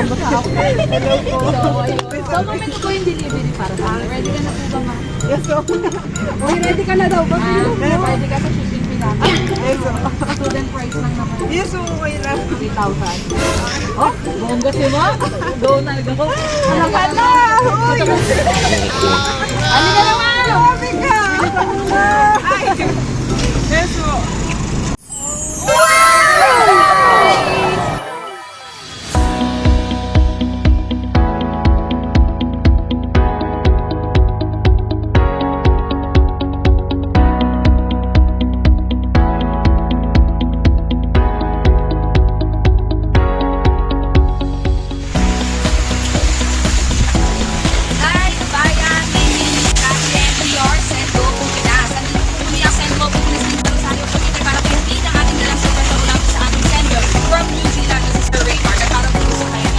Basa ako. Hello po. So, ayun. So, mamaya po yung delivery para sa akin. Ready ka na po ba, ma'am? Yes, po. Uy, ready ka na daw ba? Ready ka sa shipping fee namin. Yes, po. Student price lang naman. Yes, po. Okay lang. 3,000. Oh, bongga si ma. Go na ako. Hala! Uy! Ano ka naman? Grabe ka! Ay! Yes, po. Hi, bayan! Mimi, Kathy, and yours, and go kung Pinas. Nandito po kami ang Send Mo Business ng Rosario Cavite para pinipit ang ating dalang super sa ulam sa aming sender from New Zealand. This is Sir Raymar. Nagkaroon po sa kanyang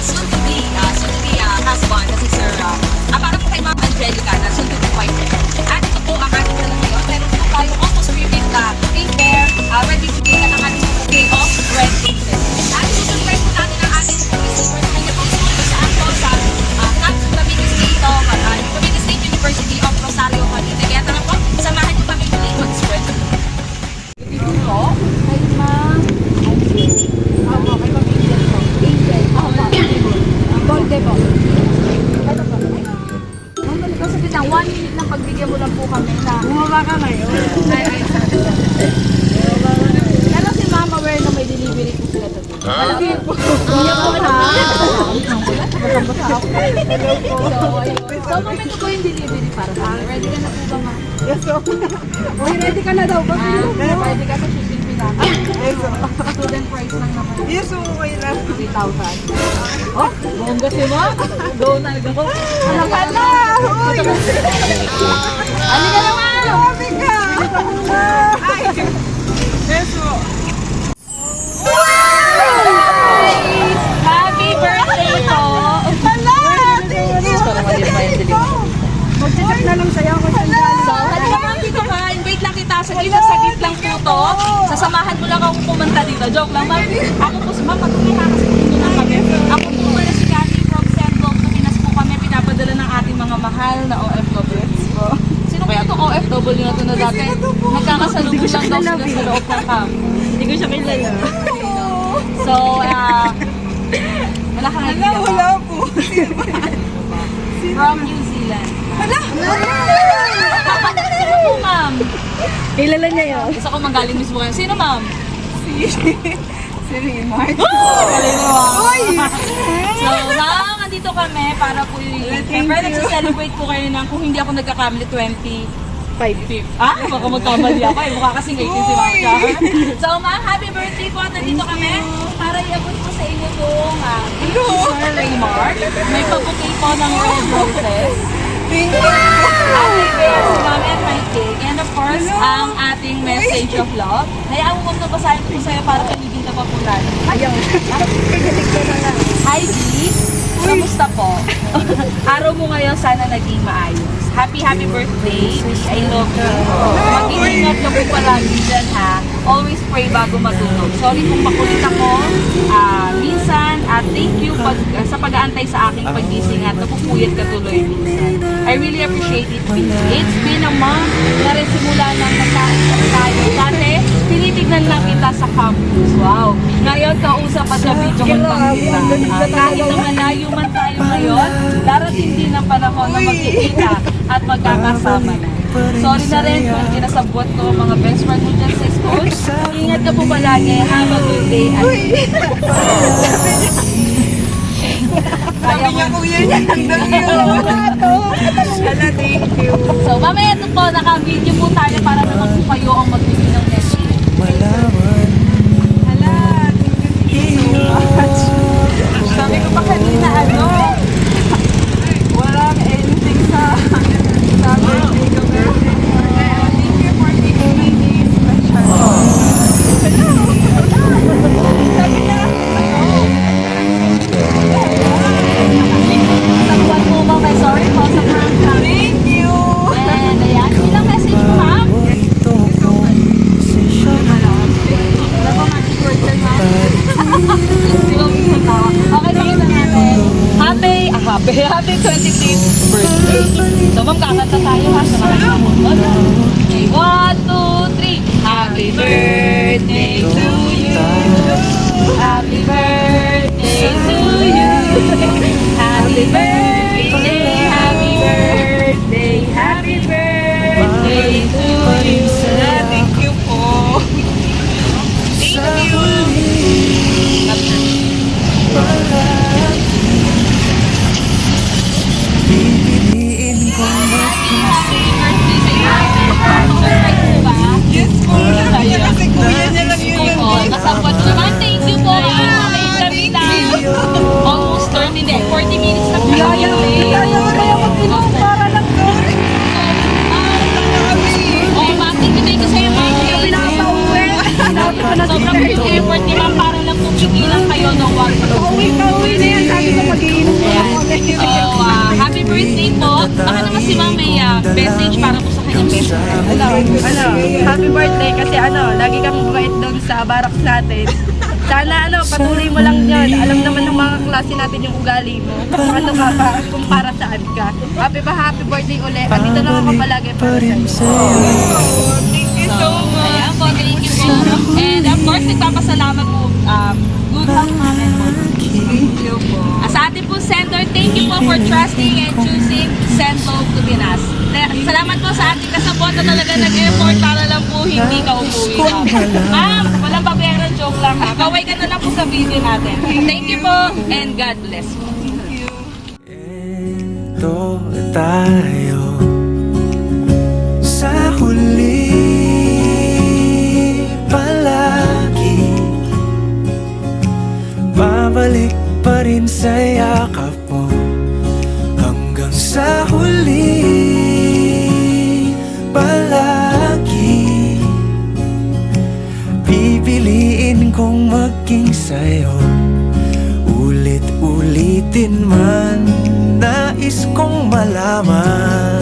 soon to be husband. Kasi Sir, para po kay Ma'am Angelica na soon to be wife. At ito po ang ating dalang ngayon. Meron po tayo almost prepaid na in there, ready to take ang ating bouquet of red roses. At isusurprise po natin ang ating super na kanya pong school sa Anto sa Cavite State University of Rosario, Cavite. Kaya tara po, samahan niyo kami muli mag-spread. Dito po, kay ma'am. Ako, kay ma'am Angel po. Angel. Ako, ma'am. Golde po. Ito po. Ma'am, balik ko sabihin lang, 1 minute lang pagbigyan mo lang po kami na. Bumaba ka ngayon. Ay. Pero si ma'am aware na may delivery po sila doon. Hindi po. Hindi po na. Basa ako. Hello po. So, ayun. So, ma'am, ito po yung delivery para sa akin. Ready ka na po ba, ma'am? Yes, po. Uy, ready ka na daw ba? Ready ka sa shipping fee namin. Yes, po. Student price lang naman. Yes, po. Okay lang. 3,000. Oh, bongga si ma. Go na ako. Hala! Uy! Ano ka naman? Grabe ka! Ay! Yes, po. Happy birthday po! Hala! Thank you! Mag-check na lang sa'yo kung saan galing. So, halika ma'am dito ka. Invite lang kita. Saglit lang po to. Sasamahan mo lang ako pumunta dito. Joke lang ma'am. Ako po si ma'am. Matulay na kasi dito na kami. Ako po pala si Kathy from Send Mo Pinas po kami. Pinapadala ng ating mga mahal na OFWs po. Sino kaya itong OFW na ito na dati? Nagkakasalubong lang daw sila sa loob ng camp. Hindi ko siya kilala. So, wala kang idea ba? Wala po. From New Zealand. Hala! Sino po ma'am? Kilala niya yun. Gusto ko manggaling mismo kayo. Sino ma'am? Si Raymar. Galing mo. Uy! So, ma'am, andito kami para po siyempre nagsa-celebrate po kayo ng kung hindi ako nagkakamali 25. Ah, baka magkamali ako eh. Mukha kasing 18 si Ma'am Char. So, ma'am, happy birthday po. Nandito kami para iabot po sa inyo itong Sir Raymar. May pabouquet po ng red roses. Thank you! Happy birthday, Ma'am, and my cake. And of course, ang ating message of love. Hayaan mo na basahin ko sa'yo para pinigil ka pa po natin. Ayaw. Hi, B. Kamusta po? Araw mo ngayon sana naging maayos. Happy birthday, B. I love you. Mag-iingat ka po palagi dyan, ha? Always pray bago matulog. Sorry kung makulit ako. Minsan, thank you sa pag-aantay sa aking pagising at napupuyat ka tuloy minsan. I really appreciate it, B. It's been a month na rin simula nang nagkausap tayo. Dati, tinitignan lang kita sa campus. Wow. Ngayon, kausap at sa video ko lang kita. Kahit na malayo man tayo ngayon, darating din ang panahon na magkikita at magkakasama na. Sorry na rin kung kinasabot ko ang mga best friend mo dyan sa school. Ingat ka po palagi. Have a good day. Sabi niya po yun. Thank you. Hala, thank you. So, mamaya ito po, naka-video po tayo para naman po kayo ang magbibigay ng message. Hala, thank you so much. Sabi ko pa kanina, walang anything sa birthday ko. Thank you for making my day special. Sabi niya, Sabuan po ba kayo? Sorry po sa prank. thank you. And ayan, ilang message mo, ma'am? happy 25th birthday. So, ma'am, kakanta tayo ha. Samahan niyo ako. Okay, 1, 2, 3. Happy birthday to you. Happy birthday to you. Happy birthday, happy birthday, happy birthday to you. Thank you po. Thank you. Pipiliin kong Happy birthday sa iyo. Surprise mo ba? Yes po. Kasi kuya niya lang yun. Oo, kasabot naman. Thank you po. May gabi lang. Almost 30 hindi, 40 minutes na po. Kaya mo kaya mag-inom para lang doon. Oo, ma'am. Thank you sa'yo, ma'am. Pinapauwi. Sinabi ko na Sobrang big effort ni ma'am para lang po pigilan kayo ng wag. Pauwi na yan. Sabi ko mag-iinom ko lang ulit. So, happy birthday po. Baka naman si ma'am may message para po sa kanyang best friend. Happy birthday kasi lagi kang bait doon sa barracks natin. Sana patuloy mo lang yun. Alam naman ng mga klase natin yung ugali mo. Kung ano ka pa, kung para saan ka. Happy birthday ulit. Andito lang ako palagi para sa'yo. Thank you so much. Ayan po, thank you po. And of course, nagpapasalamat po. Good luck namin po. Thank you po. Sa ating po sender, thank you po for trusting and choosing Send Love to Pinas. Salamat po sa ating kasabot na talaga nag-effort para lang po hindi ka umuwi na. Ma'am, walang babayaran, joke lang ha. Kaway ka na lang po sa video natin. Thank you po and God bless po. Ito tayo sa huli palagi. Babalik pa rin sa yakap mo hanggang sa huli palagi. Pipiliin kong maging sa'yo ulit-ulitin man. Nais kong malaman